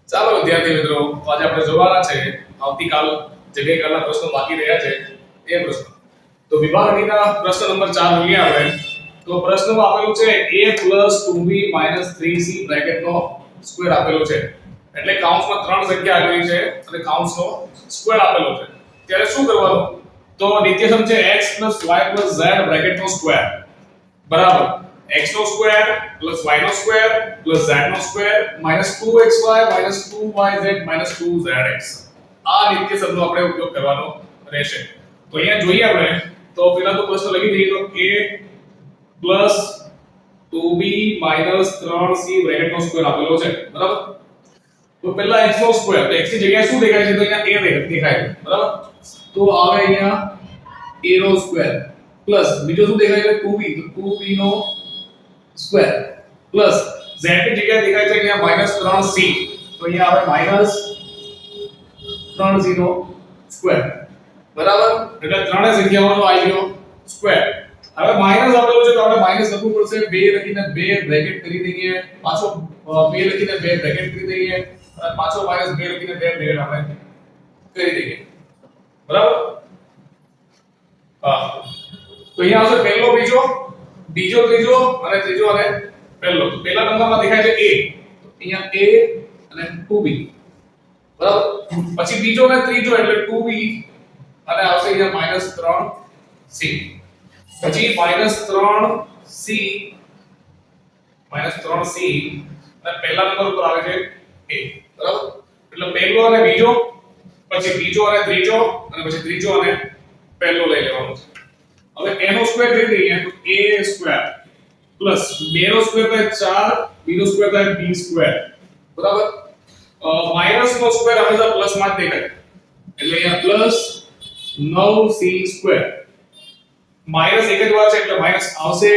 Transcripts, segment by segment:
ચાલો વિદ્યાર્થી મિત્રો, આજે આપણે જોવાના છે આવતીકાલ જે ગઈકાલના પ્રશ્નો બાકી રહ્યા છે એ પ્રશ્નો. તો વિભાગ અડીના પ્રશ્ન નંબર 4 જોઈએ આપણે. તો પ્રશ્નમાં આપેલું છે a 2b 3c બ્રેકેટનો સ્ક્વેર આપેલો છે. એટલે કૌંસમાં ત્રણ સંખ્યા આપેલી છે અને કૌંસનો સ્ક્વેર આપેલો છે. ત્યારે શું કરવાનું? તો નિત્યસમ છે x y z બ્રેકેટનો સ્ક્વેર બરાબર x નો સ્ક્વેર y નો સ્ક્વેર z નો સ્ક્વેર -2xy -2yz -2zx. આ નિત્યસમનો આપણે ઉપયોગ કરવાનો રહેશે. તો અહીંયા જોઈએ આપણે તો પહેલા તો પ્રશ્ન લખી દઈએ તો a 2b 3c બ્રેકેટનો સ્ક્વેર આપેલો છે બરાબર. તો પહેલા x નો સ્ક્વેર તો x ની જગ્યાએ શું દેખાય છે? તો અહીંયા a દેખાય છે બરાબર. તો આવે અહીંયા a નો સ્ક્વેર પ્લસ બીજો શું દેખાય છે? 2b તો 2b નો સ્ક્વેર પ્લસ z ની જગ્યાએ દેખાય છે અહીંયા -3c તો અહીંયા આવે -3c નો સ્ક્વેર બરાબર. એટલે ત્રણે સંખ્યાઓનો આવી ગયો સ્ક્વેર. હવે માઈનસ આપેલું છે તો આપણે માઈનસ લખવું પડશે. 2 લખીને 2 બ્રેકેટ કરી દઈએ, પાછો 2 લખીને 2 બ્રેકેટ કરી દઈએ અને પાછો -2 લખીને 2 બ્રેકેટ આપણે કરી દઈએ બરાબર. હા, તો અહીંયા આવશે પહેલો, બીજો, બીજો, ત્રીજો અને ત્રીજો અને પહેલો. તો પહેલા નંબરમાં દેખાય છે a, તો અહીંયા a અને 2b બરાબર. પછી બીજો અને ત્રીજો એટલે 2b અને આવશે અહીંયા -3c. પછી -3c અને પહેલા નંબર ઉપર આવે છે a બરાબર. એટલે પહેલો અને બીજો, પછી બીજો અને ત્રીજો અને પછી ત્રીજો અને પહેલો લઈ લેવાનો છે. હવે a નો સ્ક્વેર કરી દઈએ તો a સ્ક્વેર પ્લસ 2 નો સ્ક્વેર થાય 4, b નો સ્ક્વેર થાય b સ્ક્વેર બરાબર. માઈનસ નો સ્ક્વેર હંમેશા પ્લસ માં જ દેખાય એટલે અહીંયા પ્લસ 9c સ્ક્વેર. માઈનસ એક જ વાર છે એટલે માઈનસ આવશે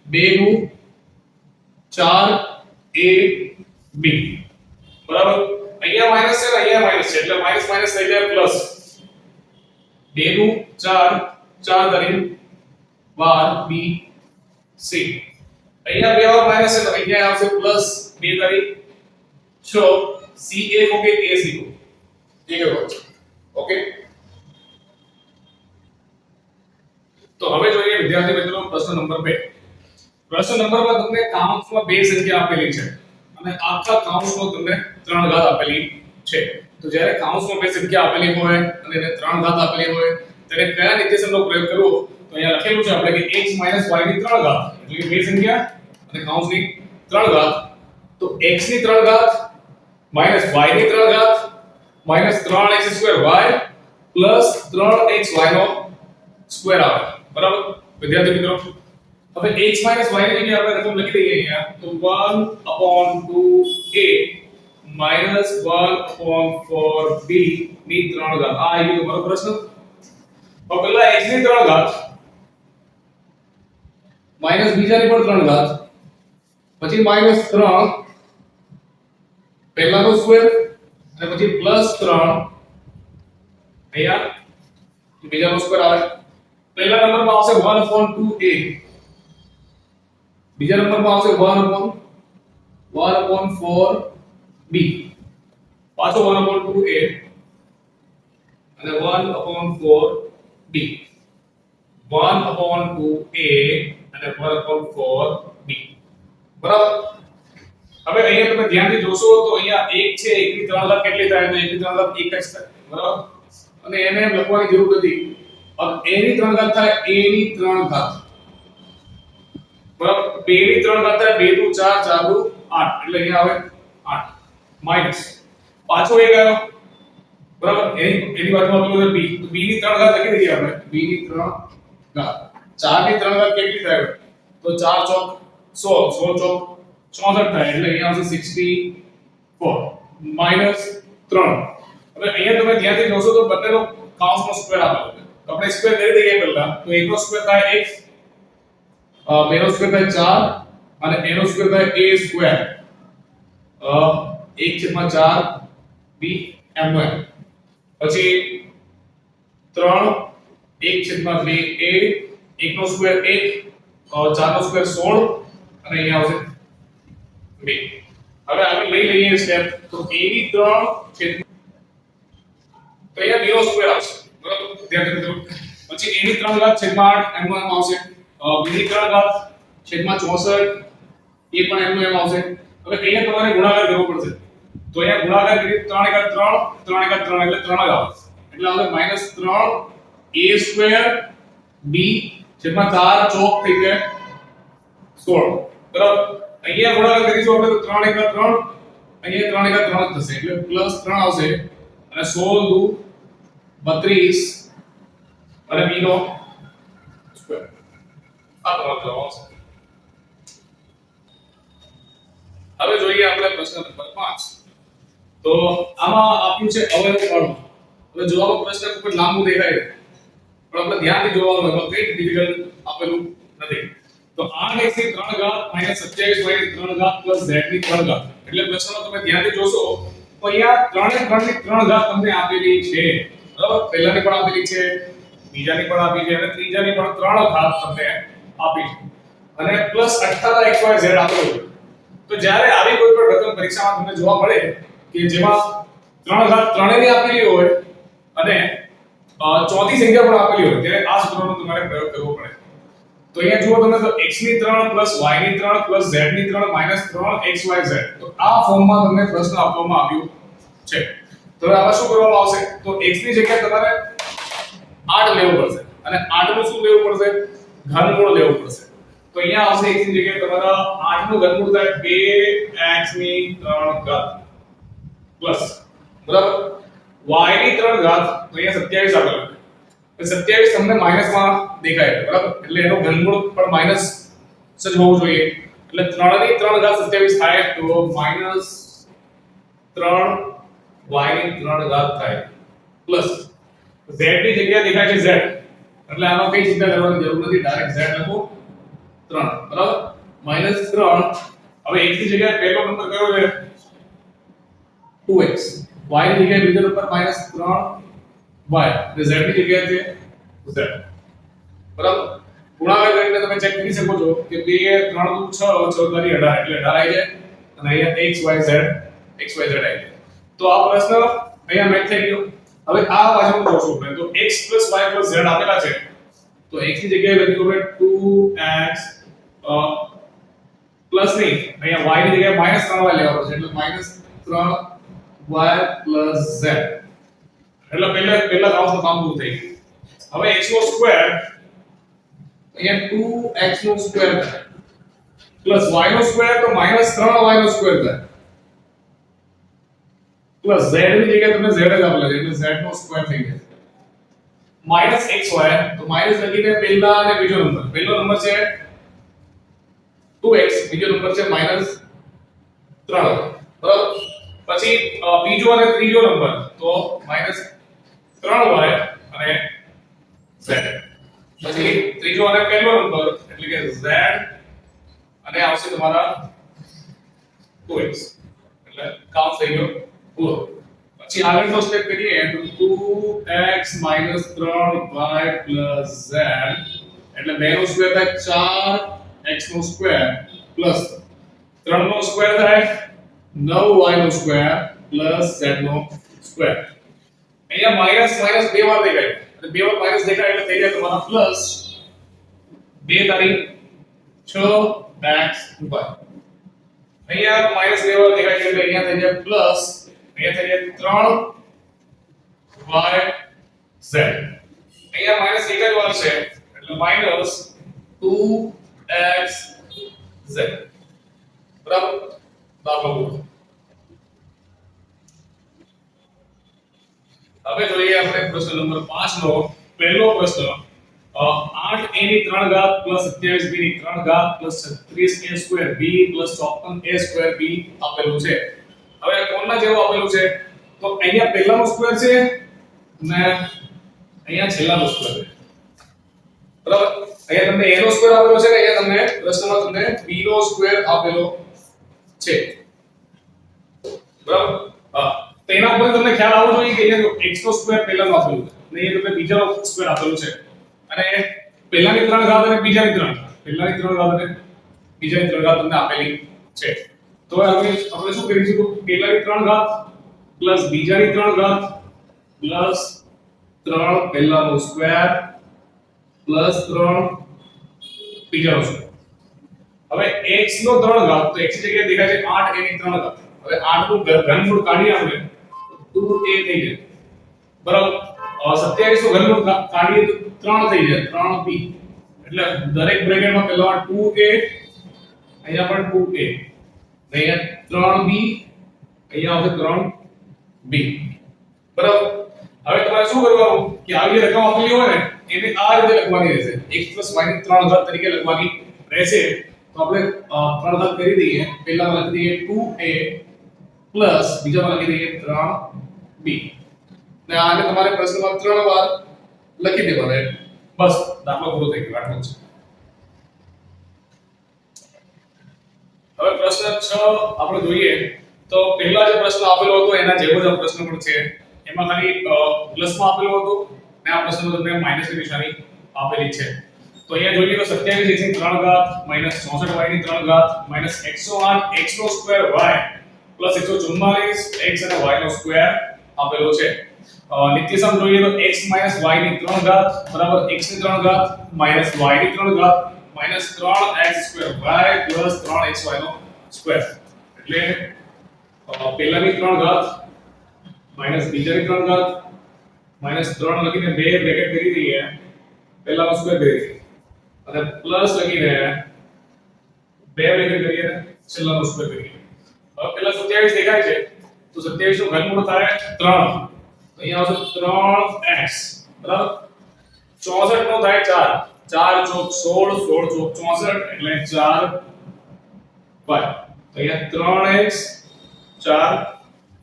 2 નું 4ab બરાબર. અહીંયા માઈનસ છે ને અહીંયા માઈનસ છે એટલે માઈનસ માઈનસ થઈ જાય પ્લસ 2 નું 4 ધરી 12b c. અહીંયા બે વાર માઈનસ છે તો અહીંયા આવશે પ્લસ 2 ધરી 6 c a को के a c को ठीक है बच्चों. ओके, તો હવે જોઈએ વિદ્યાર્થી મિત્રો પ્રશ્ન નંબર 2. પ્રશ્ન નંબરમાં તમને કાઉન્સમાં બે સંખ્યા આપેલી છે અને આખા કાઉન્સમાં તમને 3 ઘાત આપેલી છે. તો જ્યારે કાઉન્સમાં બે સંખ્યા આપેલી હોય અને એને 3 ઘાત આપેલી હોય ત્યારે કયા નિત્યસમનો પ્રયોગ કરવો? તો અહીંયા લખેલું છે આપણે કે x y ની 3 ઘાત એટલે કે બે સંખ્યા અને કાઉન્સની 3 ઘાત. તો x ની 3 ઘાત માઈનસ y ની 3 ઘાત માઈનસ 3x2y પ્લસ 3xy નો સ્ક્વેર આવે બરાબર વિદ્યાર્થી મિત્રો. હવે x y ની જગ્યાએ આપણે રકમ લખી દઈએ અહીંયા તો 1/2a માઈનસ 1/4b ની 3 ઘાત. આ આવ્યો તમારો પ્રશ્ન. તો પહેલા x ની 3 ઘાત માઈનસ બીજાની પણ 3 ઘાત પછી માઈનસ 3 પહેલાનો સ્ક્વેર અને પછી પ્લસ 3 અહીંયા બીજાનો સ્ક્વેર આવે. પહેલા નંબરમાં આવશે 1/2a, બીજા નંબરમાં આવશે 1/4b, પાછો 1/2a અને 1/4b, 1/2a અને 1/4b બરાબર. હવે અહીંયા તમે ધ્યાનથી જોશો તો અહીંયા 1 છે, 1 ની 3 ઘાત કેટલી થાય? તો 1 ની 3 ઘાત 1 જ થાય બરાબર. અને એને એમ લખવાની જરૂર નથી. अब a ની 3 ઘાત થાય a ની 3 ઘાત બરાબર. 2 ની 3 ઘાત થાય 2 નું 4, 4 નું 8 એટલે અહીંયા આવે 8 માઈનસ પાછો એક આવ્યો બરાબર. એની બાજુમાં પેલું b તો b ની 3 ઘાત લખી દઈએ આપણે. b ની 3 ઘાત 4 ની 3 ઘાત કેટલી થાય? તો 4 ચોક 16, 16 ચોક 64 થાય એટલે અહીંયા આવશે 64 માઈનસ 3. હવે અહીંયા તમે ધ્યાનથી જોશો તો બંનેનો કાઉન્સનો સ્ક્વેર આપેલો છે. આપણે સ્ક્વેર કરી દઈએ પહેલા તો 1 નો સ્ક્વેર થાય 1, 2 નો સ્ક્વેર થાય 4 અને a નો સ્ક્વેર થાય a સ્ક્વેર 1/4b m નો m. પછી 3 1/2a 1 નો સ્ક્વેર 1 4 નો સ્ક્વેર 16 અને અહીંયા આવશે 2. હવે આપણે લઈ લઈએ સ્ટેપ તો a ની 3 છેદ તો અહીંયા b નો સ્ક્વેર આવશે બરાબર ધ્યાન રાખજો પછી a ની 3 ઘાત છેદમાં 8 એનું એમ આવશે b ની 3 ઘાત છેદમાં 64 એ પણ એનું એમ આવશે હવે અહીંયા તમારે ગુણાકાર કરવો પડશે તો અહીંયા ગુણાકાર કરીએ 3 * 3 3 * 3 એટલે 3 જ આવશે એટલે આવે -3 a સ્ક્વેર b છેદમાં 4 ચોક થઈ ગયા 16 બરાબર અહીંયા ગુણાકાર કરીશું આપણે તો 3 * 3 અહીંયા 3 * 3 થશે એટલે +3 આવશે અને 16 દુ 32 અને b નો સ્ક્વેર આ તમારો જવાબ આવશે હવે જોઈએ આપણે પ્રશ્ન નંબર 5 તો આમાં આપ્યું છે અવયવ વાળું હવે જવાબ પ્રશ્ન ખૂબ લાંબુ દેખાય છે પણ આપણે ધ્યાનથી જોવાનું હોય કંઈ ડિફિકલ્ટ આપેલું નથી તો 8x ની 3 ઘાત - 27y ની 3 ઘાત z ની 3 ઘાત એટલે પ્રશ્નમાં તમે ધ્યાનથી જોશો તો અહીંયા 3 ની 3 ઘાત તમને આપેલી છે બરાબર પહેલાની પણ આપેલી છે બીજાની પણ આપી છે અને ત્રીજાની પણ 3 ઘાત તમને આપી છે અને +18xyz આપેલું છે તો જ્યારે આવી કોઈ પણ રકમ પરીક્ષામાં તમને જોવા મળે કે જેમાં 3 ઘાત ત્રણેયની આપેલી હોય અને ચોથી સંખ્યા પણ આપેલી હોય ત્યારે આ સૂત્રનો તમારે પ્રયોગ કરવો પડે તો અહીંયા જુઓ તમે તો x ની 3 + y ની 3 + z ની 3 - 3xyz તો આ ફોર્મમાં તમને પ્રશ્ન આપવામાં આવ્યો છે તો હવે આમાં શું કરવામાં આવશે તો x ની જગ્યાએ તમારે 8 લેવું પડશે અને 8 નું શું લેવું પડશે ઘનમૂળ લેવું પડશે તો અહીંયા આવશે x ની જગ્યાએ તમારા 8 નું ઘનમૂળ થાય 2x ની 3 ઘાત પ્લસ બરાબર y ની 3 ઘાત તો અહીંયા 27 આપેલું છે 27 તમને માઈનસમાં દેખાય છે બરાબર એટલે એનો ઘનમૂળ પણ માઈનસ જ હોવું જોઈએ એટલે 3 ની 3 ઘાત 27 થાય તો -3 y ની 3 ઘાત થાય પ્લસ z ની જગ્યાએ દેખાય છે z એટલે આનો કઈ ચિંતા કરવાની જરૂર નથી ડાયરેક્ટ z લખો 3 બરાબર -3 હવે x ની જગ્યાએ પહેલો નંબર કયો છે 2x y ની જગ્યાએ બીજો નંબર -3y અને z ની જગ્યાએ છે z બરાબર ગુણાકાર કરીને તમે ચેક કરી શકો છો કે 2 3 દુ 6 6 તારી 18 એટલે 18 આવી જાય અને અહીંયા xyz આવી જાય તો આ પ્રશ્ન અહીંયા મેચ થઈ ગયો હવે આ બાજુ જોશું આપણે તો x + y + z આપેલા છે તો x ની જગ્યાએ લખ્યું આપણે 2x પ્લસ નહીં અહીંયા y ની જગ્યાએ -3y લેવા પડશે એટલે -3y + z એટલે પહેલા કાઉન્સનું કામ પૂરું થઈ ગયું હવે x નો સ્ક્વેર અહીંયા 2x નો સ્ક્વેર થાય પ્લસ y નો સ્ક્વેર તો -3y નો સ્ક્વેર થાય પ્લસ z ની જગ્યાએ તમને z જ આપેલા છે એટલે z નો સ્ક્વેર થઈ જશે -xy તો માઈનસ લખીને પહેલા અને બીજો નંબર પહેલો નંબર છે 2x બીજો નંબર છે -3 બરાબર પછી બીજો અને ત્રીજો નંબર તો -3y અને z પછી ત્રીજો અને પહેલો નંબર એટલે કે z અને આવશે તમારા 2x એટલે કાઉન્ટ થઈ ગયો પૂરો પછી આગળનો સ્ટેપ કરીએ તો 2x - 3y + z એટલે 2 નો સ્ક્વેર થાય 4x નો સ્ક્વેર પ્લસ 3 નો સ્ક્વેર થાય 9y નો સ્ક્વેર પ્લસ z નો સ્ક્વેર અહીંયા માઈનસ બે વાર દેખાય એટલે બે વાર માઈનસ દેખાય એટલે થઈ જાય તમારા પ્લસ 2 તારી 6x y અહીંયા માઈનસ બે વાર દેખાય એટલે અહીંયા થઈ જાય પ્લસ અહીંયા થઈ જાય 3y z અહીંયા માઈનસ એક જ વાર છે એટલે માઈનસ 2x z બરાબર દાખલો પૂરો હવે જોઈએ આપણે પ્રશ્ન નંબર 5 નો પહેલો પ્રશ્ન 8a ની 3 ઘાત + 27b ની 3 ઘાત + 36a² b + 54a² b આપેલું છે હવે કોણના જેવો આપેલું છે તો અહીંયા પહેલાનો સ્ક્વેર છે ને અહીંયા છેલ્લાનો સ્ક્વેર છે બરાબર અહીંયા તમને a નો સ્ક્વેર આપેલો છે ને અહીંયા તમને પ્રશ્નમાં તમને b નો સ્ક્વેર આપેલો છે બરાબર હા તો એના ઉપર તમને ખ્યાલ આવવો જોઈએ કે અહીંયા x નો સ્ક્વેર પહેલાનો આપેલું છે અને અહીંયા તમને બીજાનો સ્ક્વેર આપેલું છે અને પહેલાની 3 ઘાત અને બીજાની 3 ઘાત પહેલાની 3 ઘાત અને બીજાની 3 ઘાત તમને આપેલી છે તો હવે આપણે શું કરીશું તો પહેલાની 3 ઘાત પ્લસ બીજાની 3 ઘાત પ્લસ 3 પહેલાનો સ્ક્વેર પ્લસ 3 બીજાનો સ્ક્વેર. હવે x નો 3 ઘાત તો x ની જગ્યાએ દેખાય છે 8 a ની 3 ઘાત. હવે 8 નું ઘનમૂળ કાઢીએ આપણે તો 2a થઈ જાય બરાબર. 27 નું ઘનમૂળ કાઢીએ તો 3 થઈ જાય 3b. એટલે દરેક બ્રેકેટમાં પહેલા 2a અહીંયા પણ 2a અહીંયા 3b અહીંયા આવશે 3b બરાબર. હવે તમારે શું કરવાનું કે આવી રકમ આપેલી હોય ને એને આ રીતે લખવાની રહેશે x y ની 3 ઘાત તરીકે લખવાની રહેશે. તો આપણે 3 ઘાત કરી દઈએ. પહેલામાં લખી દઈએ 2a પ્લસ બીજામાં લખી દઈએ 3b ને આને તમારે પ્રશ્નમાં 3 વાર લખી દેવાનું. બસ દાખલો પૂરો થઈ ગયો. આટલું છે. હવે પ્રશ્ન 6 આપણે જોઈએ તો પહેલા જે પ્રશ્ન આપેલો હતો એના જેવો જ આ પ્રશ્ન પણ છે. એમાં ખાલી પ્લસમાં આપેલો હતો ને આ પ્રશ્નમાં તમને માઈનસની નિશાની આપેલી છે. તો અહીંયા જોઈએ તો 27 x ની 3 ઘાત માઈનસ 64 y ની 3 ઘાત માઈનસ 108 x નો સ્ક્વેર y પ્લસ 144 x અને y નો સ્ક્વેર આપેલો છે. નિત્યસમ જોઈએ તો x માઈનસ y ની 3 ઘાત બરાબર x ની 3 ઘાત માઈનસ y ની 3 ઘાત minus 3x square y plus 3xy નો સ્ક્વેર. એટલે પહેલાની 3 ઘાત માઈનસ બીજાની 3 ઘાત માઈનસ 3 લખીને બે બ્રેકેટ કરી દઈએ. પહેલાનો સ્ક્વેર કરી દઈએ અને પ્લસ લખીને બે બ્રેકેટ કરીએ છેલ્લાનો સ્ક્વેર કરીએ. હવે પહેલા 27 દેખાય છે તો 27 નું ઘનમૂળ થાય 3 તો અહીંયા આવશે 3x બરાબર. 64 નો થાય 4 4 ચોક 16 16 ચોક 64 એટલે 4y તો અહીંયા 3x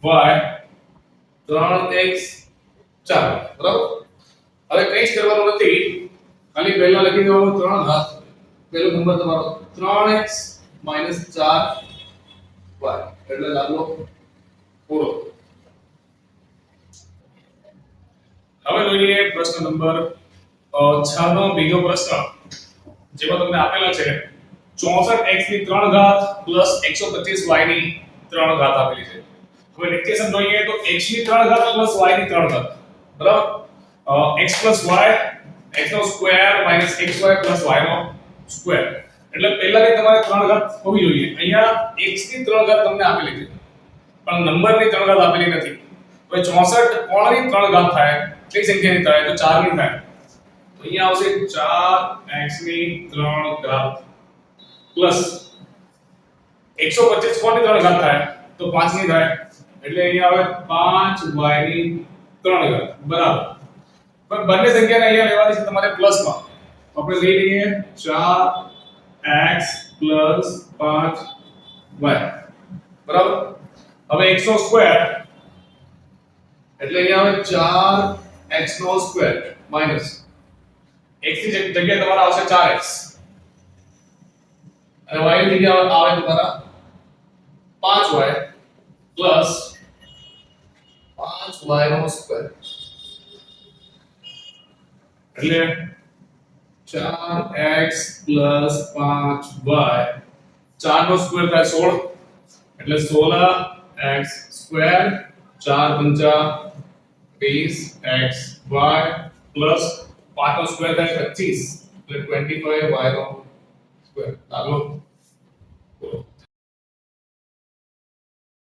4y 3x 4 બરાબર. હવે કંઈ જ કરવાનું નથી. ખાલી પહેલા લખી દેવાનું 3 ઘાત પહેલો નંબર તમારો 3x 4y એટલે દાખલો પૂરો. હવે જોઈએ પ્રશ્ન નંબર 6 નો બીજો પ્રશ્ન જેમાં તમને આપેલા છે 64x ની 3 ઘાત પ્લસ 125y ની 3 ઘાત આપેલી છે. હવે નિત્યસમ જોઈએ તો x ની 3 ઘાત પ્લસ y ની 3 ઘાત બરાબર. x પ્લસ y x નો square minus xy plus y નો સ્ક્વેર. એટલે પહેલાની તમારે 3 ઘાત હોવી જોઈએ. અહીંયા x ની 3 ઘાત તમને આપેલી છે પણ નંબરની 3 ઘાત આપેલી નથી. હવે 64 કોણની 3 ઘાત થાય કઈ સંખ્યાની થાય તો 4 ની થાય. તો અહીંયા આવશે 4x ની 3 ઘાત પ્લસ 125 કોણની 3 ઘાત થાય તો 5 ની થાય. એટલે અહીંયા આવે 5y ની 3 ઘાત બરાબર. પણ બંને સંખ્યાને અહીંયા લેવાની છે તમારે પ્લસમાં. તો આપણે લઈ લઈએ 4x 5y બરાબર. હવે x નો સ્ક્વેર એટલે અહીંયા આવે 4x નો સ્ક્વેર માઈનસ x ની જગ્યાએ તમારા આવશે 4x અને y ની જગ્યાએ આવે તમારા 5y પ્લસ 5y નો સ્ક્વેર એટલે 4x 5y 4 નો સ્ક્વેર થાય 16 એટલે 16x સ્ક્વેર 4 पंचा 20x y પ્લસ 5 નો સ્ક્વેર થાય 25 એટલે 25y નો સ્ક્વેર. ચાલો